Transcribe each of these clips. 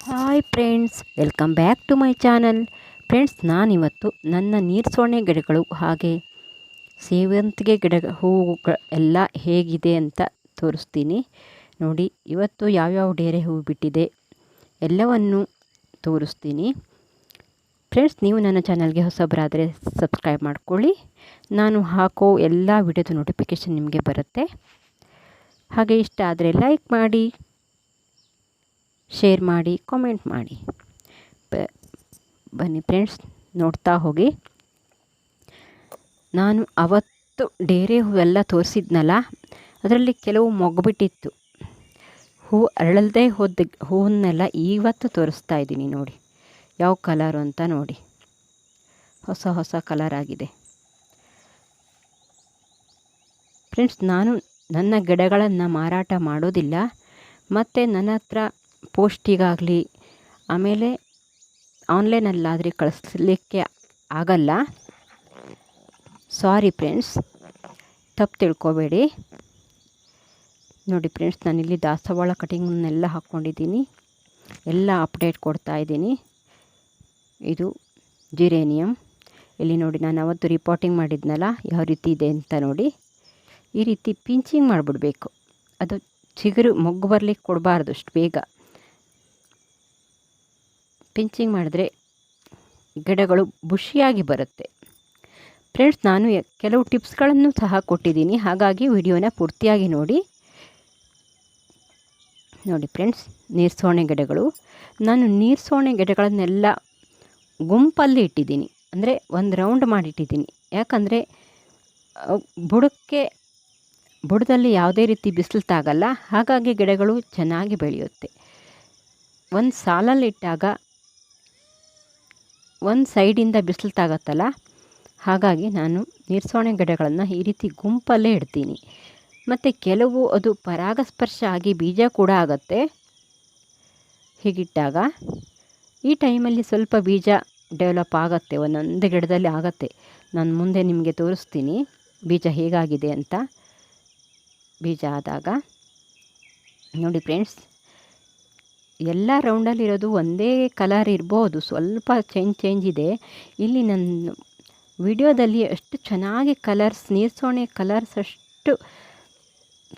Hi friends, welcome back to my channel. Friends, ನಾನಿವತ್ತು ನನ್ನ ನೀರ್ಸೋಣೆ ಗಿಡಗಳು ಹಾಗೆ ಸೇವಂತಿಗೆ ಗಿಡ ಹೂವು ಎಲ್ಲ ಹೇಗಿದೆ ಅಂತ ತೋರಿಸ್ತೀನಿ ನೋಡಿ. ಇವತ್ತು ಯಾವ್ಯಾವ ಡೇರೆ ಹೂವು ಬಿಟ್ಟಿದೆ ಎಲ್ಲವನ್ನು ತೋರಿಸ್ತೀನಿ. ಫ್ರೆಂಡ್ಸ್, ನೀವು ನನ್ನ ಚಾನಲ್ಗೆ ಹೊಸಬರಾದರೆ ಸಬ್ಸ್ಕ್ರೈಬ್ ಮಾಡ್ಕೊಳ್ಳಿ. ನಾನು ಹಾಕೋ ಎಲ್ಲ ವಿಡಿಯೋದ ನೋಟಿಫಿಕೇಷನ್ ನಿಮಗೆ ಬರುತ್ತೆ. ಹಾಗೆ ಇಷ್ಟ ಆದರೆ ಲೈಕ್ ಮಾಡಿ, ಶೇರ್ ಮಾಡಿ, ಕಾಮೆಂಟ್ ಮಾಡಿ. ಬನ್ನಿ ಫ್ರೆಂಡ್ಸ್, ನೋಡ್ತಾ ಹೋಗಿ. ನಾನು ಅವತ್ತು ಡೇರೆ ಹೂವೆಲ್ಲ ತೋರಿಸಿದ್ನಲ್ಲ, ಅದರಲ್ಲಿ ಕೆಲವು ಮೊಗ್ಗುಬಿಟ್ಟಿತ್ತು. ಹೂ ಅರಳದೇ ಹೋದ ಹೂವನ್ನೆಲ್ಲ ಇವತ್ತು ತೋರಿಸ್ತಾ ಇದ್ದೀನಿ ನೋಡಿ. ಯಾವ ಕಲರು ಅಂತ ನೋಡಿ, ಹೊಸ ಹೊಸ ಕಲರ್ ಆಗಿದೆ. ಫ್ರೆಂಡ್ಸ್, ನಾನು ನನ್ನ ಗಿಡಗಳನ್ನು ಮಾರಾಟ ಮಾಡೋದಿಲ್ಲ, ಮತ್ತು ನನ್ನ ಹತ್ರ ಪೋಸ್ಟಿಗಾಗಲಿ ಆಮೇಲೆ ಆನ್ಲೈನಲ್ಲಾದರೆ ಕಳಿಸ್ಲಿಕ್ಕೆ ಆಗಲ್ಲ. ಸಾರಿ ಫ್ರೆಂಡ್ಸ್, ತಪ್ಪು ತಿಳ್ಕೊಬೇಡಿ. ನೋಡಿ ಫ್ರೆಂಡ್ಸ್, ನಾನಿಲ್ಲಿ ದಾಸವಾಳ ಕಟಿಂಗನ್ನೆಲ್ಲ ಹಾಕ್ಕೊಂಡಿದ್ದೀನಿ, ಎಲ್ಲ ಅಪ್ಡೇಟ್ ಕೊಡ್ತಾ ಇದ್ದೀನಿ. ಇದು ಜಿರೇನಿಯಮ್. ಇಲ್ಲಿ ನೋಡಿ, ನಾನು ಅವತ್ತು ರಿಪೋರ್ಟಿಂಗ್ ಮಾಡಿದ್ನಲ್ಲ ಯಾವ ರೀತಿ ಇದೆ ಅಂತ ನೋಡಿ. ಈ ರೀತಿ ಪಿಂಚಿಂಗ್ ಮಾಡಿಬಿಡ್ಬೇಕು. ಅದು ಚಿಗುರು ಮೊಗ್ಗು ಬರಲಿಕ್ಕೆ ಕೊಡಬಾರ್ದು ಅಷ್ಟು ಬೇಗ. ಪಿಂಚಿಂಗ್ ಮಾಡಿದ್ರೆ ಗಿಡಗಳು ಬುಷಿಯಾಗಿ ಬರುತ್ತೆ. ಫ್ರೆಂಡ್ಸ್, ನಾನು ಕೆಲವು ಟಿಪ್ಸ್ಗಳನ್ನು ಸಹ ಕೊಟ್ಟಿದ್ದೀನಿ, ಹಾಗಾಗಿ ವಿಡಿಯೋನ ಪೂರ್ತಿಯಾಗಿ ನೋಡಿ. ನೋಡಿ ಫ್ರೆಂಡ್ಸ್, ನೀರ್ಸೋಣೆ ಗಿಡಗಳು. ನಾನು ನೀರ್ಸೋಣೆ ಗಿಡಗಳನ್ನೆಲ್ಲ ಗುಂಪಲ್ಲಿ ಇಟ್ಟಿದ್ದೀನಿ, ಅಂದರೆ ಒಂದು ರೌಂಡ್ ಮಾಡಿಟ್ಟಿದ್ದೀನಿ. ಯಾಕಂದರೆ ಬುಡದಲ್ಲಿ ಯಾವುದೇ ರೀತಿ ಬಿಸಿಲು ತಾಗಲ್ಲ, ಹಾಗಾಗಿ ಗಿಡಗಳು ಚೆನ್ನಾಗಿ ಬೆಳೆಯುತ್ತೆ. ಒಂದು ಸಾಲಲ್ಲಿಟ್ಟಾಗ ಒಂದು ಸೈಡಿಂದ ಬಿಸಿಲು ತಾಗತ್ತಲ್ಲ, ಹಾಗಾಗಿ ನಾನು ನೀರ್ಸೋಣೆ ಗಿಡಗಳನ್ನು ಈ ರೀತಿ ಗುಂಪಲ್ಲೇ ಇಡ್ತೀನಿ. ಮತ್ತು ಕೆಲವು ಅದು ಪರಾಗಸ್ಪರ್ಶ ಆಗಿ ಬೀಜ ಕೂಡ ಆಗುತ್ತೆ ಹೀಗಿಟ್ಟಾಗ. ಈ ಟೈಮಲ್ಲಿ ಸ್ವಲ್ಪ ಬೀಜ ಡೆವಲಪ್ ಆಗುತ್ತೆ, ಒಂದೊಂದು ಗಿಡದಲ್ಲಿ ಆಗುತ್ತೆ. ನಾನು ಮುಂದೆ ನಿಮಗೆ ತೋರಿಸ್ತೀನಿ ಬೀಜ ಹೇಗಾಗಿದೆ ಅಂತ. ಬೀಜ ಆದಾಗ ನೋಡಿ ಫ್ರೆಂಡ್ಸ್, ಎಲ್ಲ ರೌಂಡಲ್ಲಿರೋದು ಒಂದೇ ಕಲರ್ ಇರ್ಬೋದು, ಸ್ವಲ್ಪ ಚೇಂಜ್ ಇದೆ. ಇಲ್ಲಿ ನನ್ನ ವಿಡಿಯೋದಲ್ಲಿ ಅಷ್ಟು ಚೆನ್ನಾಗಿ ಕಲರ್ಸ್, ನೀರ್ಸೋಣೆ ಕಲರ್ಸ್ ಅಷ್ಟು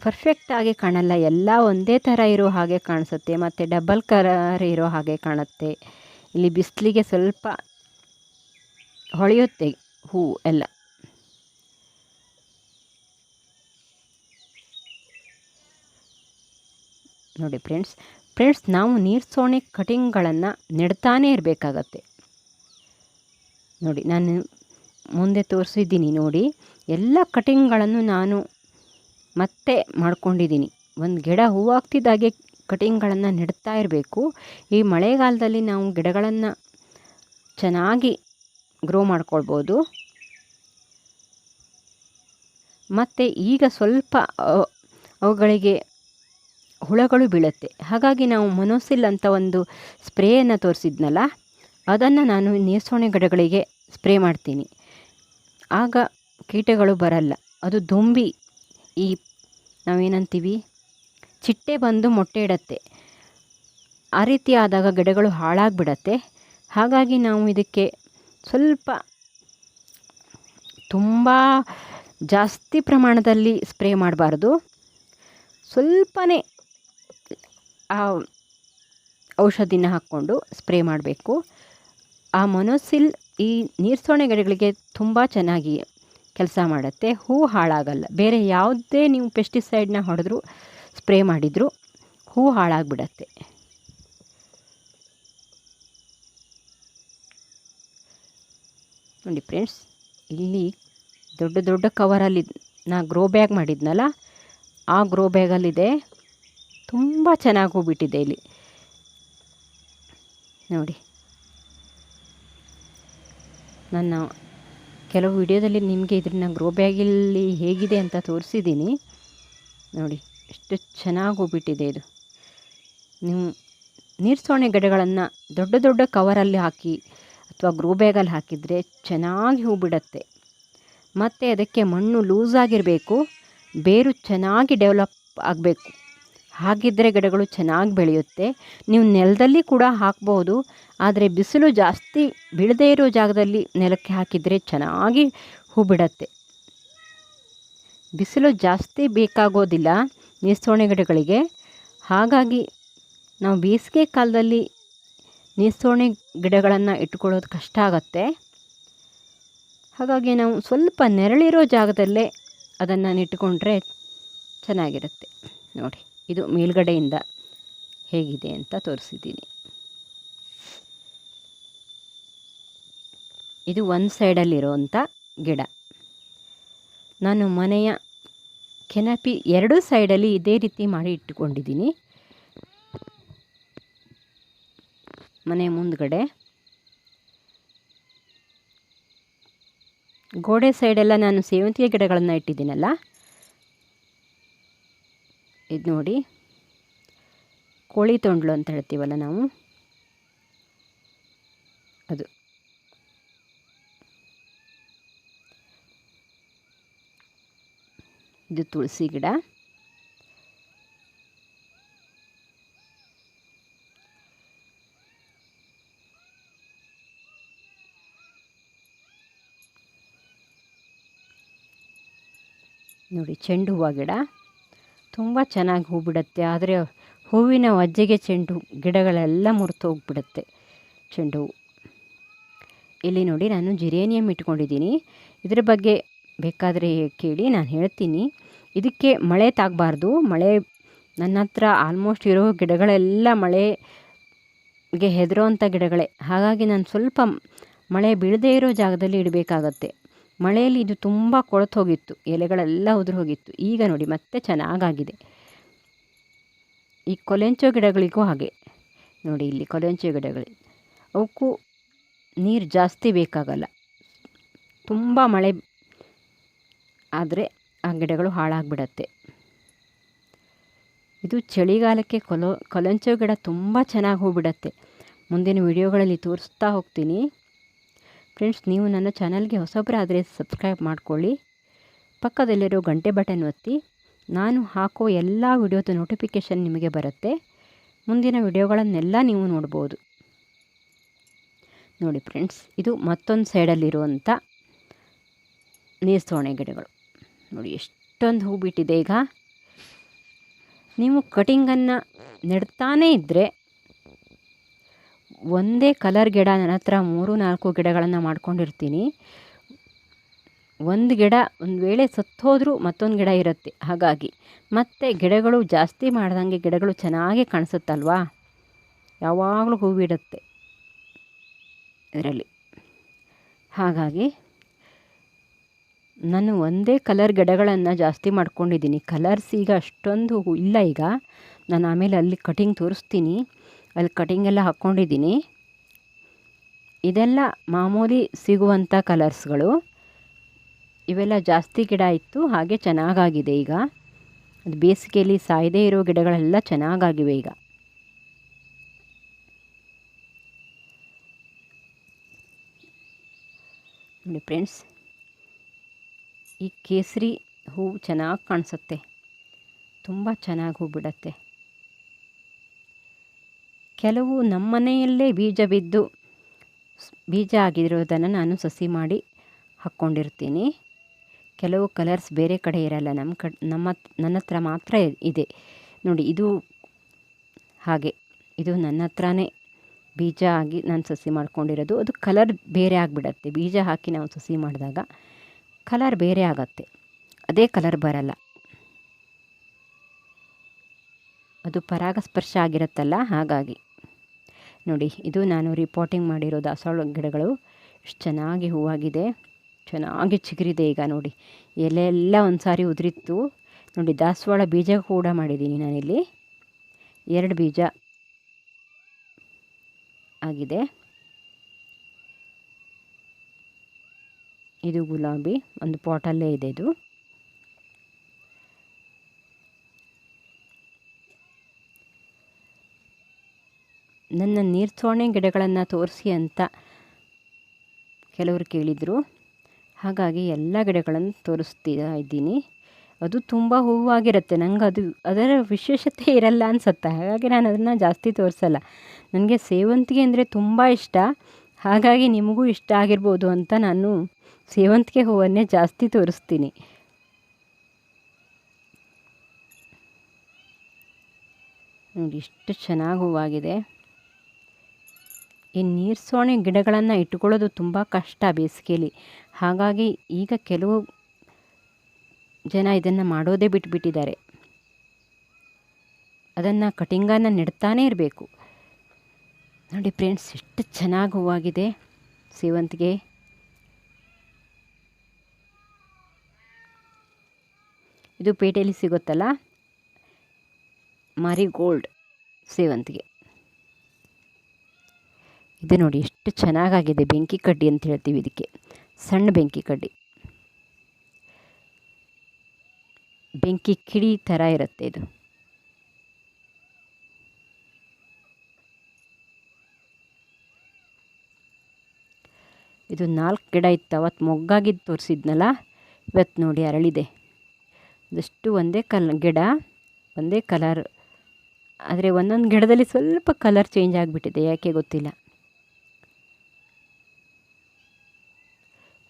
ಪರ್ಫೆಕ್ಟಾಗಿ ಕಾಣಲ್ಲ. ಎಲ್ಲ ಒಂದೇ ಥರ ಇರೋ ಹಾಗೆ ಕಾಣಿಸುತ್ತೆ, ಮತ್ತು ಡಬಲ್ ಕಲರ್ ಇರೋ ಹಾಗೆ ಕಾಣುತ್ತೆ. ಇಲ್ಲಿ ಬಿಸಿಲಿಗೆ ಸ್ವಲ್ಪ ಹೊಳೆಯುತ್ತೆ ಹೂವು ಎಲ್ಲ. ನೋಡಿ ಫ್ರೆಂಡ್ಸ್, ನಾವು ನೀರ್ಸೋಣೆ ಕಟಿಂಗ್ಗಳನ್ನು ನೆಡ್ತಾನೇ ಇರಬೇಕಾಗತ್ತೆ. ನೋಡಿ, ನಾನು ಮುಂದೆ ತೋರಿಸಿದ್ದೀನಿ ನೋಡಿ, ಎಲ್ಲ ಕಟಿಂಗ್ಗಳನ್ನು ನಾನು ಮತ್ತೆ ಮಾಡ್ಕೊಂಡಿದ್ದೀನಿ. ಒಂದು ಗಿಡ ಹೂವಾಗ್ತಿದ್ದಾಗೆ ಕಟಿಂಗ್ಗಳನ್ನು ನೆಡ್ತಾ ಇರಬೇಕು. ಈ ಮಳೆಗಾಲದಲ್ಲಿ ನಾವು ಗಿಡಗಳನ್ನು ಚೆನ್ನಾಗಿ ಗ್ರೋ ಮಾಡ್ಕೊಳ್ಬೋದು. ಮತ್ತು ಈಗ ಸ್ವಲ್ಪ ಅವುಗಳಿಗೆ ಹುಳಗಳು ಬೀಳುತ್ತೆ, ಹಾಗಾಗಿ ನಾವು ಮೊನೋಸಿಲ್ ಅಂತ ಒಂದು ಸ್ಪ್ರೇಯನ್ನು ತೋರಿಸಿದ್ನಲ್ಲ, ಅದನ್ನು ನಾನು ನೀರ್ಸೋಣೆ ಗಿಡಗಳಿಗೆ ಸ್ಪ್ರೇ ಮಾಡ್ತೀನಿ. ಆಗ ಕೀಟಗಳು ಬರಲ್ಲ. ಅದು ದುಂಬಿ, ಈ ನಾವೇನಂತೀವಿ ಚಿಟ್ಟೆ ಬಂದು ಮೊಟ್ಟೆ ಇಡತ್ತೆ, ಆ ರೀತಿ ಆದಾಗ ಗಿಡಗಳು ಹಾಳಾಗಿಬಿಡತ್ತೆ. ಹಾಗಾಗಿ ನಾವು ಇದಕ್ಕೆ ಸ್ವಲ್ಪ ತುಂಬ ಜಾಸ್ತಿ ಪ್ರಮಾಣದಲ್ಲಿ ಸ್ಪ್ರೇ ಮಾಡಬಾರ್ದು, ಸ್ವಲ್ಪನೇ ಆ ಔಷಧಿನ ಹಾಕ್ಕೊಂಡು ಸ್ಪ್ರೇ ಮಾಡಬೇಕು. ಆ ಮೊನೋಸಿಲ್ ಈ ನೀರ್ಸೋಣೆ ಗಿಡಗಳಿಗೆ ತುಂಬ ಚೆನ್ನಾಗಿ ಕೆಲಸ ಮಾಡುತ್ತೆ, ಹೂ ಹಾಳಾಗಲ್ಲ. ಬೇರೆ ಯಾವುದೇ ನೀವು ಪೆಸ್ಟಿಸೈಡ್ನ ಹೊಡೆದ್ರೂ ಸ್ಪ್ರೇ ಮಾಡಿದರೂ ಹೂ ಹಾಳಾಗಿಬಿಡತ್ತೆ. ನೋಡಿ ಫ್ರೆಂಡ್ಸ್, ಇಲ್ಲಿ ದೊಡ್ಡ ದೊಡ್ಡ ಕವರಲ್ಲಿ ನಾ ಗ್ರೋ ಬ್ಯಾಗ್ ಮಾಡಿದ್ನಲ್ಲ, ಆ ಗ್ರೋ ಬ್ಯಾಗಲ್ಲಿದೆ. ತುಂಬ ಚೆನ್ನಾಗಿ ಹೂಬಿಟ್ಟಿದೆ ಇಲ್ಲಿ ನೋಡಿ. ನನ್ನ ಕೆಲವು ವಿಡಿಯೋದಲ್ಲಿ ನಿಮಗೆ ಇದನ್ನ ಗ್ರೋ ಬ್ಯಾಗಲ್ಲಿ ಹೇಗಿದೆ ಅಂತ ತೋರಿಸಿದ್ದೀನಿ ನೋಡಿ. ಎಷ್ಟು ಚೆನ್ನಾಗಿ ಹೂಬಿಟ್ಟಿದೆ ಇದು. ನೀವು ನೀರ್ಸೋಣೆ ಗಿಡಗಳನ್ನು ದೊಡ್ಡ ದೊಡ್ಡ ಕವರಲ್ಲಿ ಹಾಕಿ ಅಥವಾ ಗ್ರೋ ಬ್ಯಾಗಲ್ಲಿ ಹಾಕಿದರೆ ಚೆನ್ನಾಗಿ ಹೂ ಬಿಡುತ್ತೆ. ಮತ್ತು ಅದಕ್ಕೆ ಮಣ್ಣು ಲೂಸಾಗಿರಬೇಕು, ಬೇರು ಚೆನ್ನಾಗಿ ಡೆವಲಪ್ ಆಗಬೇಕು. ಹಾಗಿದ್ದರೆ ಗಿಡಗಳು ಚೆನ್ನಾಗಿ ಬೆಳೆಯುತ್ತೆ. ನೀವು ನೆಲದಲ್ಲಿ ಕೂಡ ಹಾಕ್ಬೋದು, ಆದರೆ ಬಿಸಿಲು ಜಾಸ್ತಿ ಬೀಳದೇ ಇರೋ ಜಾಗದಲ್ಲಿ ನೆಲಕ್ಕೆ ಹಾಕಿದರೆ ಚೆನ್ನಾಗಿ ಹೂ ಬಿಡತ್ತೆ. ಬಿಸಿಲು ಜಾಸ್ತಿ ಬೇಕಾಗೋದಿಲ್ಲ ನೀರ್ಸೋಣೆ ಗಿಡಗಳಿಗೆ. ಹಾಗಾಗಿ ನಾವು ಬೇಸಿಗೆ ಕಾಲದಲ್ಲಿ ನೀರ್ಸೋಣೆ ಗಿಡಗಳನ್ನು ಇಟ್ಕೊಳ್ಳೋದು ಕಷ್ಟ ಆಗುತ್ತೆ. ಹಾಗಾಗಿ ನಾವು ಸ್ವಲ್ಪ ನೆರಳಿರೋ ಜಾಗದಲ್ಲೇ ಅದನ್ನು ನೆಟ್ಟುಕೊಂಡ್ರೆ ಚೆನ್ನಾಗಿರುತ್ತೆ. ನೋಡಿ, ಇದು ಮೇಲ್ಗಡೆಯಿಂದ ಹೇಗಿದೆ ಅಂತ ತೋರಿಸಿದ್ದೀನಿ. ಇದು ಒಂದು ಸೈಡಲ್ಲಿರುವಂಥ ಗಿಡ. ನಾನು ಮನೆಯ ಕೆನಪಿ ಎರಡೂ ಸೈಡಲ್ಲಿ ಇದೇ ರೀತಿ ಮಾಡಿ ಇಟ್ಟುಕೊಂಡಿದ್ದೀನಿ. ಮನೆ ಮುಂದ್ಗಡೆ ಗೋಡೆ ಸೈಡೆಲ್ಲ ನಾನು ಸೇವಂತಿಗೆ ಗಿಡಗಳನ್ನು ಇಟ್ಟಿದ್ದೀನಲ್ಲ, ಇದು ನೋಡಿ, ಕೋಳಿ ತೊಂಡ್ಲು ಅಂತ ಹೇಳ್ತೀವಲ್ಲ ನಾವು, ಅದು. ಇದು ತುಳಸಿ ಗಿಡ. ನೋಡಿ, ಚೆಂಡು ಹೂವು ಗಿಡ ತುಂಬ ಚೆನ್ನಾಗಿ ಹೂ ಬಿಡುತ್ತೆ. ಆದರೆ ಹೂವಿನ ವಜ್ಜೆಗೆ ಚೆಂಡು ಗಿಡಗಳೆಲ್ಲ ಮುರಿದು ಹೋಗಿಬಿಡುತ್ತೆ ಚೆಂಡು ಹೂವು. ಇಲ್ಲಿ ನೋಡಿ, ನಾನು ಜಿರೇನಿಯಂ ಇಟ್ಕೊಂಡಿದ್ದೀನಿ. ಇದರ ಬಗ್ಗೆ ಬೇಕಾದರೆ ಕೇಳಿ, ನಾನು ಹೇಳ್ತೀನಿ. ಇದಕ್ಕೆ ಮಳೆ ತಾಗಬಾರ್ದು. ಮಳೆ ನನ್ನ ಹತ್ರ ಆಲ್ಮೋಸ್ಟ್ ಇರೋ ಗಿಡಗಳೆಲ್ಲ ಮಳೆಗೆ ಹೆದರೋವಂಥ ಗಿಡಗಳೇ. ಹಾಗಾಗಿ ನಾನು ಸ್ವಲ್ಪ ಮಳೆ ಬೀಳದೇ ಇರೋ ಜಾಗದಲ್ಲಿ ಇಡಬೇಕಾಗತ್ತೆ. ಮಳೆಯಲ್ಲಿ ಇದು ತುಂಬ ಕೊಳೆತು ಹೋಗಿತ್ತು, ಎಲೆಗಳೆಲ್ಲ ಉದುರು ಹೋಗಿತ್ತು. ಈಗ ನೋಡಿ ಮತ್ತೆ ಚೆನ್ನಾಗಾಗಿದೆ. ಈ ಕೊಲೆಂಚೋ ಗಿಡಗಳಿಗೂ ಹಾಗೆ ನೋಡಿ, ಇಲ್ಲಿ ಕೊಲೆಂಚೋ ಗಿಡಗಳು, ಅವಕ್ಕೂ ನೀರು ಜಾಸ್ತಿ ಬೇಕಾಗಲ್ಲ. ತುಂಬ ಮಳೆ ಆದರೆ ಆ ಗಿಡಗಳು ಹಾಳಾಗಿಬಿಡತ್ತೆ. ಇದು ಚಳಿಗಾಲಕ್ಕೆ ಕೊಲೆಂಚೋ ಗಿಡ ತುಂಬ ಚೆನ್ನಾಗಿ ಹೂ ಬಿಡುತ್ತೆ. ಮುಂದಿನ ವಿಡಿಯೋಗಳಲ್ಲಿ ತೋರಿಸ್ತಾ ಹೋಗ್ತೀನಿ. ಫ್ರೆಂಡ್ಸ್, ನೀವು ನನ್ನ ಚಾನಲ್ಗೆ ಹೊಸಬರಾದರೆ ಸಬ್ಸ್ಕ್ರೈಬ್ ಮಾಡ್ಕೊಳ್ಳಿ. ಪಕ್ಕದಲ್ಲಿರೋ ಗಂಟೆ ಬಟನ್ ಒತ್ತಿ. ನಾನು ಹಾಕೋ ಎಲ್ಲ ವಿಡಿಯೋದ ನೋಟಿಫಿಕೇಷನ್ ನಿಮಗೆ ಬರುತ್ತೆ. ಮುಂದಿನ ವಿಡಿಯೋಗಳನ್ನೆಲ್ಲ ನೀವು ನೋಡ್ಬೋದು. ನೋಡಿ ಫ್ರೆಂಡ್ಸ್, ಇದು ಮತ್ತೊಂದು ಸೈಡಲ್ಲಿರುವಂಥ ನೀರ್ಸೋಣೆ ಗಿಡಗಳು. ನೋಡಿ ಎಷ್ಟೊಂದು ಹೂ ಬಿಟ್ಟಿದೆ. ಈಗ ನೀವು ಕಟಿಂಗನ್ನು ನೆಡ್ತಾನೇ ಇದ್ದರೆ, ಒಂದೇ ಕಲರ್ ಗಿಡ ನನ್ನ ಹತ್ರ 3-4 ಗಿಡಗಳನ್ನು ಮಾಡ್ಕೊಂಡಿರ್ತೀನಿ. ಒಂದು ಗಿಡ ಒಂದು ವೇಳೆ ಸತ್ತೋದ್ರೂ ಮತ್ತೊಂದು ಗಿಡ ಇರುತ್ತೆ. ಹಾಗಾಗಿ ಮತ್ತು ಗಿಡಗಳು ಜಾಸ್ತಿ ಮಾಡ್ದಂಗೆ ಗಿಡಗಳು ಚೆನ್ನಾಗಿ ಕಾಣಿಸುತ್ತಲ್ವಾ, ಯಾವಾಗಲೂ ಹೂವಿಡುತ್ತೆ ಇದರಲ್ಲಿ. ಹಾಗಾಗಿ ನಾನು ಒಂದೇ ಕಲರ್ ಗಿಡಗಳನ್ನು ಜಾಸ್ತಿ ಮಾಡ್ಕೊಂಡಿದ್ದೀನಿ. ಕಲರ್ಸ್ ಈಗ ಅಷ್ಟೊಂದು ಇಲ್ಲ. ಈಗ ನಾನು ಆಮೇಲೆ ಅಲ್ಲಿ ಕಟಿಂಗ್ ತೋರಿಸ್ತೀನಿ. ಅಲ್ಲಿ ಕಟಿಂಗ್ ಎಲ್ಲ ಹಾಕ್ಕೊಂಡಿದ್ದೀನಿ. ಇದೆಲ್ಲ ಮಾಮೂಲಿ ಸಿಗುವಂಥ ಕಲರ್ಸ್ಗಳು. ಇವೆಲ್ಲ ಜಾಸ್ತಿ ಗಿಡ ಇತ್ತು, ಹಾಗೆ ಚೆನ್ನಾಗಾಗಿದೆ. ಈಗ ಅದು ಬೇಸಿಗೆಯಲ್ಲಿ ಸಾಯದೇ ಇರೋ ಗಿಡಗಳೆಲ್ಲ ಚೆನ್ನಾಗಾಗಿವೆ ಈಗ. ನೋಡಿ ಫ್ರೆಂಡ್ಸ್, ಈ ಕೇಸರಿ ಹೂವು ಚೆನ್ನಾಗಿ ಕಾಣಿಸುತ್ತೆ, ತುಂಬ ಚೆನ್ನಾಗಿ ಹೂ ಬಿಡುತ್ತೆ. ಕೆಲವು ನಮ್ಮನೆಯಲ್ಲೇ ಬೀಜ ಬಿದ್ದು ಬೀಜ ಆಗಿರೋದನ್ನು ನಾನು ಸಸಿ ಮಾಡಿ ಹಾಕ್ಕೊಂಡಿರ್ತೀನಿ. ಕೆಲವು ಕಲರ್ಸ್ ಬೇರೆ ಕಡೆ ಇರಲ್ಲ, ನನ್ನ ಹತ್ರ ಮಾತ್ರ ಇದೆ. ನೋಡಿ, ಇದು ಹಾಗೆ, ಇದು ನನ್ನ ಹತ್ರನೇ ಬೀಜ ಆಗಿ ನಾನು ಸಸಿ ಮಾಡ್ಕೊಂಡಿರೋದು. ಅದು ಕಲರ್ ಬೇರೆ ಆಗಿಬಿಡತ್ತೆ. ಬೀಜ ಹಾಕಿ ನಾವು ಸಸಿ ಮಾಡಿದಾಗ ಕಲರ್ ಬೇರೆ ಆಗತ್ತೆ, ಅದೇ ಕಲರ್ ಬರಲ್ಲ. ಅದು ಪರಾಗಸ್ಪರ್ಶ ಆಗಿರುತ್ತಲ್ಲ, ಹಾಗಾಗಿ. ನೋಡಿ, ಇದು ನಾನು ರಿಪೋರ್ಟಿಂಗ್ ಮಾಡಿರೋ ದಾಸವಾಳ ಗಿಡಗಳು. ಎಷ್ಟು ಚೆನ್ನಾಗಿ ಹೂವಾಗಿದೆ, ಚೆನ್ನಾಗಿ ಚಿಗುರಿದೆ. ಈಗ ನೋಡಿ, ಎಲೆ ಎಲ್ಲ ಒಂದು ಸಾರಿ ಉದುರಿತ್ತು. ನೋಡಿ, ದಾಸವಾಳ ಬೀಜ ಕೂಡ ಮಾಡಿದ್ದೀನಿ ನಾನಿಲ್ಲಿ. 2 ಬೀಜ ಆಗಿದೆ. ಇದು ಗುಲಾಬಿ, ಒಂದು ಪಾಟಲ್ಲೇ ಇದೆ ಇದು. ನನ್ನ ನೀರ್ಸೋಣೆ ಗಿಡಗಳನ್ನು ತೋರಿಸಿ ಅಂತ ಕೆಲವರು ಕೇಳಿದರು. ಹಾಗಾಗಿ ಎಲ್ಲ ಗಿಡಗಳನ್ನು ತೋರಿಸ್ತಾ ಇದ್ದೀನಿ. ಅದು ತುಂಬ ಹೂವಾಗಿರುತ್ತೆ. ನಂಗೆ ಅದರ ವಿಶೇಷತೆ ಇರಲ್ಲ ಅನಿಸುತ್ತೆ, ಹಾಗಾಗಿ ನಾನು ಅದನ್ನು ಜಾಸ್ತಿ ತೋರಿಸಲ್ಲ. ನನಗೆ ಸೇವಂತಿಗೆ ಅಂದರೆ ತುಂಬ ಇಷ್ಟ, ಹಾಗಾಗಿ ನಿಮಗೂ ಇಷ್ಟ ಆಗಿರ್ಬೋದು ಅಂತ ನಾನು ಸೇವಂತಿಗೆ ಹೂವನ್ನೇ ಜಾಸ್ತಿ ತೋರಿಸ್ತೀನಿ. ನೋಡಿ ಎಷ್ಟು ಚೆನ್ನಾಗಿ ಹೂವಾಗಿದೆ. ಈ ನೀರ್ಸೋಣೆ ಗಿಡಗಳನ್ನು ಇಟ್ಕೊಳ್ಳೋದು ತುಂಬ ಕಷ್ಟ ಬೇಸಿಗೆಯಲ್ಲಿ. ಹಾಗಾಗಿ ಈಗ ಕೆಲವು ಜನ ಇದನ್ನು ಮಾಡೋದೇ ಬಿಟ್ಬಿಟ್ಟಿದ್ದಾರೆ. ಅದನ್ನು ಕಟಿಂಗನ್ನು ನೆಡ್ತಾನೇ ಇರಬೇಕು. ನೋಡಿ ಫ್ರೆಂಡ್ಸ್, ಎಷ್ಟು ಚೆನ್ನಾಗಿ ಹೂವಾಗಿದೆ ಸೇವಂತಿಗೆ. ಇದು ಪೇಟೆಯಲ್ಲಿ ಸಿಗುತ್ತಲ್ಲ, ಮಾರಿಗೋಲ್ಡ್ ಸೇವಂತಿಗೆ. ಇದು ನೋಡಿ ಎಷ್ಟು ಚೆನ್ನಾಗಾಗಿದೆ. ಬೆಂಕಿ ಕಡ್ಡಿ ಅಂತ ಹೇಳ್ತೀವಿ ಇದಕ್ಕೆ, ಸಣ್ಣ ಬೆಂಕಿ ಕಡ್ಡಿ. ಬೆಂಕಿ ಕಿಡಿ ಥರ ಇರುತ್ತೆ ಇದು. ಇದು 4 ಗಿಡ ಇತ್ತು, ಅವತ್ತು ಮೊಗ್ಗಾಗಿದ್ದು ತೋರಿಸಿದ್ನಲ್ಲ, ಇವತ್ತು ನೋಡಿ ಅರಳಿದೆ. ಅದಷ್ಟು ಒಂದೇ ಗಿಡ, ಒಂದೇ ಕಲರ್, ಆದರೆ ಒಂದೊಂದು ಗಿಡದಲ್ಲಿ ಸ್ವಲ್ಪ ಕಲರ್ ಚೇಂಜ್ ಆಗಿಬಿಟ್ಟಿದೆ, ಯಾಕೆ ಗೊತ್ತಿಲ್ಲ.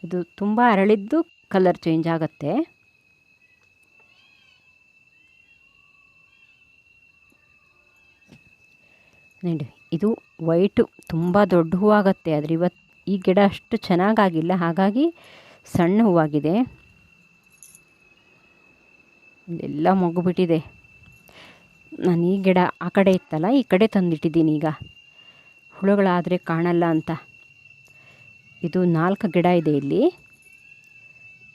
ಇದು ತುಂಬ ಅರಳಿದ್ದು ಕಲರ್ ಚೇಂಜ್ ಆಗುತ್ತೆ. ನೋಡಿ ಇದು ವೈಟು ತುಂಬ ದೊಡ್ಡ ಹೂವಾಗುತ್ತೆ, ಆದರೆ ಇವತ್ತು ಈ ಗಿಡ ಅಷ್ಟು ಚೆನ್ನಾಗಾಗಿಲ್ಲ, ಹಾಗಾಗಿ ಸಣ್ಣ ಹೂವಾಗಿದೆ. ಇದೆಲ್ಲ ಮೊಗ್ಗುಬಿಟ್ಟಿದೆ. ನಾನು ಈ ಗಿಡ ಆ ಕಡೆ ಇತ್ತಲ್ಲ, ಈ ಕಡೆ ತಂದಿಟ್ಟಿದ್ದೀನಿ ಈಗ, ಹುಳುಗಳಾದರೆ ಕಾಣಲ್ಲ ಅಂತ. ಇದು 4 ಗಿಡ ಇದೆ ಇಲ್ಲಿ.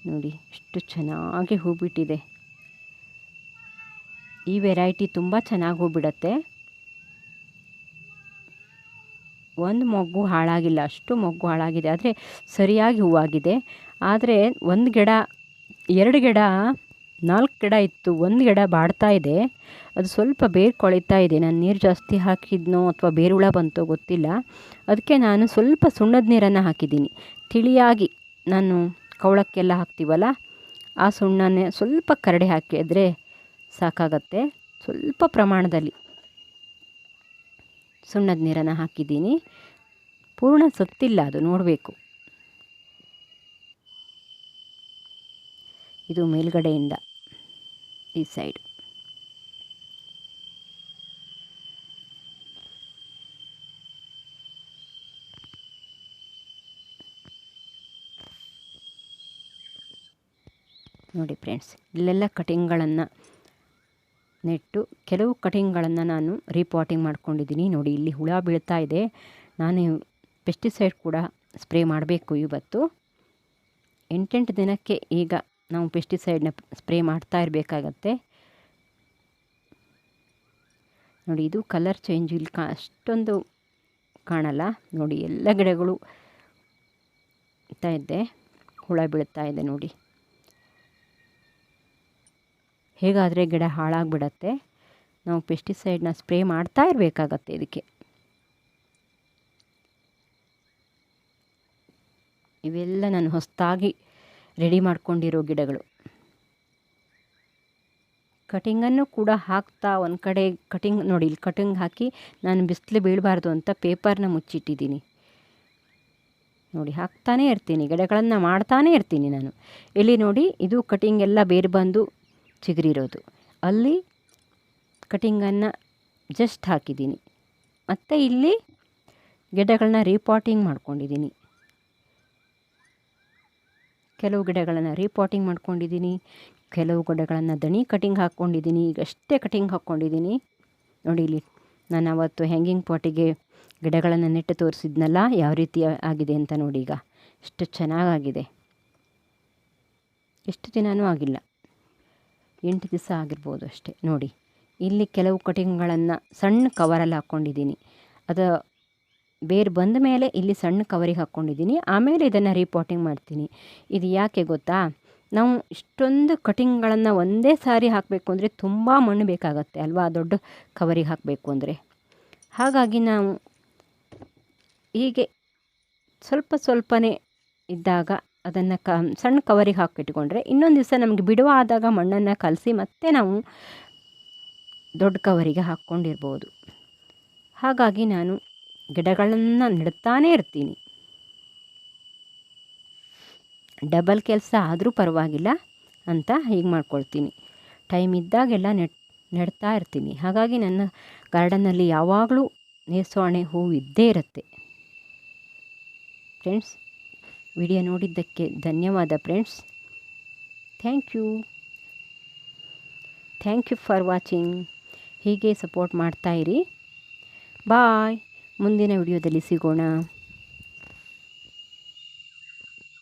ನೋಡಿ ಎಷ್ಟು ಚೆನ್ನಾಗಿ ಹೂ ಬಿಟ್ಟಿದೆ. ಈ ವೆರೈಟಿ ತುಂಬ ಚೆನ್ನಾಗಿ ಹೂ ಬಿಡುತ್ತೆ. ಒಂದು ಮೊಗ್ಗು ಹಾಳಾಗಿಲ್ಲ, ಅಷ್ಟು ಮೊಗ್ಗು ಹಾಳಾಗಿದೆ, ಆದರೆ ಸರಿಯಾಗಿ ಹೂವಾಗಿದೆ. ಆದರೆ ಒಂದು ಗಿಡ, 2 ಗಿಡ, 4 ಗಿಡ ಇತ್ತು, ಒಂದು ಗಿಡ ಬಾಡ್ತಾ ಇದೆ. ಅದು ಸ್ವಲ್ಪ ಬೇರು ಕೊಳಿತಾ ಇದೆ. ನಾನು ನೀರು ಜಾಸ್ತಿ ಹಾಕಿದ್ನೋ ಅಥವಾ ಬೇರು ಹುಳ ಬಂತೋ ಗೊತ್ತಿಲ್ಲ. ಅದಕ್ಕೆ ನಾನು ಸ್ವಲ್ಪ ಸುಣ್ಣದ ನೀರನ್ನು ಹಾಕಿದ್ದೀನಿ. ತಿಳಿಯಾಗಿ ನಾನು ಕವಳಕ್ಕೆಲ್ಲ ಹಾಕ್ತೀವಲ್ಲ, ಆ ಸುಣ್ಣನೇ ಸ್ವಲ್ಪ ಕರಡಿ ಹಾಕಿದರೆ ಸಾಕಾಗತ್ತೆ. ಸ್ವಲ್ಪ ಪ್ರಮಾಣದಲ್ಲಿ ಸುಣ್ಣದ ನೀರನ್ನು ಹಾಕಿದ್ದೀನಿ. ಪೂರ್ಣ ಸತ್ತಿಲ್ಲ, ಅದು ನೋಡಬೇಕು. ಇದು ಮೇಲ್ಗಡೆಯಿಂದ ಈ ಸೈಡ್. ನೋಡಿ ಫ್ರೆಂಡ್ಸ್, ಇಲ್ಲೆಲ್ಲ ಕಟಿಂಗ್ಗಳನ್ನು ನೆಟ್ಟು ಕೆಲವು ಕಟಿಂಗ್ಗಳನ್ನು ನಾನು ರೀಪಾಟಿಂಗ್ ಮಾಡ್ಕೊಂಡಿದ್ದೀನಿ. ನೋಡಿ ಇಲ್ಲಿ ಹುಳ ಬೀಳ್ತಾ ಇದೆ. ನಾನು ಪೆಸ್ಟಿಸೈಡ್ ಕೂಡ ಸ್ಪ್ರೇ ಮಾಡಬೇಕು ಇವತ್ತು. 8 ದಿನಕ್ಕೆ ಈಗ ನಾವು ಪೆಸ್ಟಿಸೈಡ್ನ ಸ್ಪ್ರೇ ಮಾಡ್ತಾ ಇರಬೇಕಾಗತ್ತೆ. ನೋಡಿ ಇದು ಕಲರ್ ಚೇಂಜ್ ಇಲ್ಲಿ ಅಷ್ಟೊಂದು ಕಾಣಲ್ಲ. ನೋಡಿ ಎಲ್ಲ ಗಿಡಗಳು ಇದ್ದೆ ಹುಳ ಬೀಳ್ತಾ ಇದೆ. ನೋಡಿ ಹೇಗಾದರೆ ಗಿಡ ಹಾಳಾಗಿಬಿಡತ್ತೆ. ನಾವು ಪೆಸ್ಟಿಸೈಡ್ನ ಸ್ಪ್ರೇ ಮಾಡ್ತಾ ಇರಬೇಕಾಗತ್ತೆ ಇದಕ್ಕೆ. ಇವೆಲ್ಲ ನಾನು ಹೊಸದಾಗಿ ರೆಡಿ ಮಾಡ್ಕೊಂಡಿರೋ ಗಿಡಗಳು. ಕಟಿಂಗನ್ನು ಕೂಡ ಹಾಕ್ತಾ ಒಂದು ಕಡೆ ಕಟಿಂಗ್ ನೋಡಿ, ಇಲ್ಲಿ ಕಟಿಂಗ್ ಹಾಕಿ ನಾನು ಬಿಸಿಲು ಬೀಳಬಾರ್ದು ಅಂತ ಪೇಪರ್ನ ಮುಚ್ಚಿಟ್ಟಿದ್ದೀನಿ. ನೋಡಿ ಹಾಕ್ತಾನೇ ಇರ್ತೀನಿ, ಗಿಡಗಳನ್ನು ಮಾಡ್ತಾನೇ ಇರ್ತೀನಿ ನಾನು. ಇಲ್ಲಿ ನೋಡಿ ಇದು ಕಟಿಂಗ್ ಎಲ್ಲ ಬೇರೆ ಬಂದು ಚಿಗುರಿರೋದು. ಅಲ್ಲಿ ಕಟಿಂಗನ್ನು ಜಸ್ಟ್ ಹಾಕಿದ್ದೀನಿ. ಮತ್ತು ಇಲ್ಲಿ ಗಿಡಗಳನ್ನ ರೀಪಾಟಿಂಗ್ ಮಾಡ್ಕೊಂಡಿದ್ದೀನಿ. ಕೆಲವು ಗಿಡಗಳನ್ನು ರೀಪಾಟಿಂಗ್ ಮಾಡ್ಕೊಂಡಿದ್ದೀನಿ, ಕೆಲವು ಗಿಡಗಳನ್ನು ದಣಿ ಕಟಿಂಗ್ ಹಾಕ್ಕೊಂಡಿದ್ದೀನಿ. ಈಗಷ್ಟೇ ಕಟಿಂಗ್ ಹಾಕ್ಕೊಂಡಿದ್ದೀನಿ. ನೋಡಿ ಇಲ್ಲಿ ನಾನು ಅವತ್ತು ಹ್ಯಾಂಗಿಂಗ್ ಪಾಟಿಗೆ ಗಿಡಗಳನ್ನು ನೆಟ್ಟು ತೋರಿಸಿದ್ನಲ್ಲ, ಯಾವ ರೀತಿ ಆಗಿದೆ ಅಂತ ನೋಡಿ. ಈಗ ಎಷ್ಟು ಚೆನ್ನಾಗಾಗಿದೆ. ಎಷ್ಟು ದಿನವೂ ಆಗಿಲ್ಲ, 8 ದಿವಸ ಆಗಿರ್ಬೋದು ಅಷ್ಟೇ. ನೋಡಿ ಇಲ್ಲಿ ಕೆಲವು ಕಟಿಂಗ್ಗಳನ್ನು ಸಣ್ಣ ಕವರಲ್ಲಿ ಹಾಕ್ಕೊಂಡಿದ್ದೀನಿ. ಅದು ಬೇರು ಬಂದ ಮೇಲೆ ಇಲ್ಲಿ ಸಣ್ಣ ಕವರಿಗೆ ಹಾಕ್ಕೊಂಡಿದ್ದೀನಿ. ಆಮೇಲೆ ಇದನ್ನು ರೀಪಾಟಿಂಗ್ ಮಾಡ್ತೀನಿ. ಇದು ಯಾಕೆ ಗೊತ್ತಾ, ನಾವು ಇಷ್ಟೊಂದು ಕಟಿಂಗ್ಗಳನ್ನು ಒಂದೇ ಸಾರಿ ಹಾಕಬೇಕು ಅಂದರೆ ತುಂಬ ಮಣ್ಣು ಬೇಕಾಗತ್ತೆ ಅಲ್ವಾ, ದೊಡ್ಡ ಕವರಿಗೆ ಹಾಕಬೇಕು ಅಂದರೆ. ಹಾಗಾಗಿ ನಾವು ಹೀಗೆ ಸ್ವಲ್ಪ ಸ್ವಲ್ಪನೇ ಇದ್ದಾಗ ಅದನ್ನು ಸಣ್ಣ ಕವರಿಗೆ ಹಾಕಿಟ್ಕೊಂಡ್ರೆ ಇನ್ನೊಂದು ದಿವಸ ನಮಗೆ ಬಿಡುವಾದಾಗ ಮಣ್ಣನ್ನು ಕಲಸಿ ಮತ್ತೆ ನಾವು ದೊಡ್ಡ ಕವರಿಗೆ ಹಾಕ್ಕೊಂಡಿರ್ಬೋದು. ಹಾಗಾಗಿ ನಾನು ಗಿಡಗಳನ್ನು ನೆಡ್ತಾನೇ ಇರ್ತೀನಿ. ಡಬಲ್ ಕೆಲಸ ಆದರೂ ಪರವಾಗಿಲ್ಲ ಅಂತ ಹೀಗೆ ಮಾಡ್ಕೊಳ್ತೀನಿ. ಟೈಮ್ ಇದ್ದಾಗೆಲ್ಲ ನೆಡ್ತಾ ಇರ್ತೀನಿ. ಹಾಗಾಗಿ ನನ್ನ ಗಾರ್ಡನ್ನಲ್ಲಿ ಯಾವಾಗಲೂ ನೇಸವಾಣೆ ಹೂವು ಇದ್ದೇ ಇರುತ್ತೆ. ಫ್ರೆಂಡ್ಸ್, ವಿಡಿಯೋ ನೋಡಿದ್ದಕ್ಕೆ ಧನ್ಯವಾದ friends. Thank you for watching. ಹೀಗೆ ಸಪೋರ್ಟ್ ಮಾಡ್ತಾಯಿರಿ. ಬಾಯ್. ಮುಂದಿನ ವಿಡಿಯೋದಲ್ಲಿ ಸಿಗೋಣ.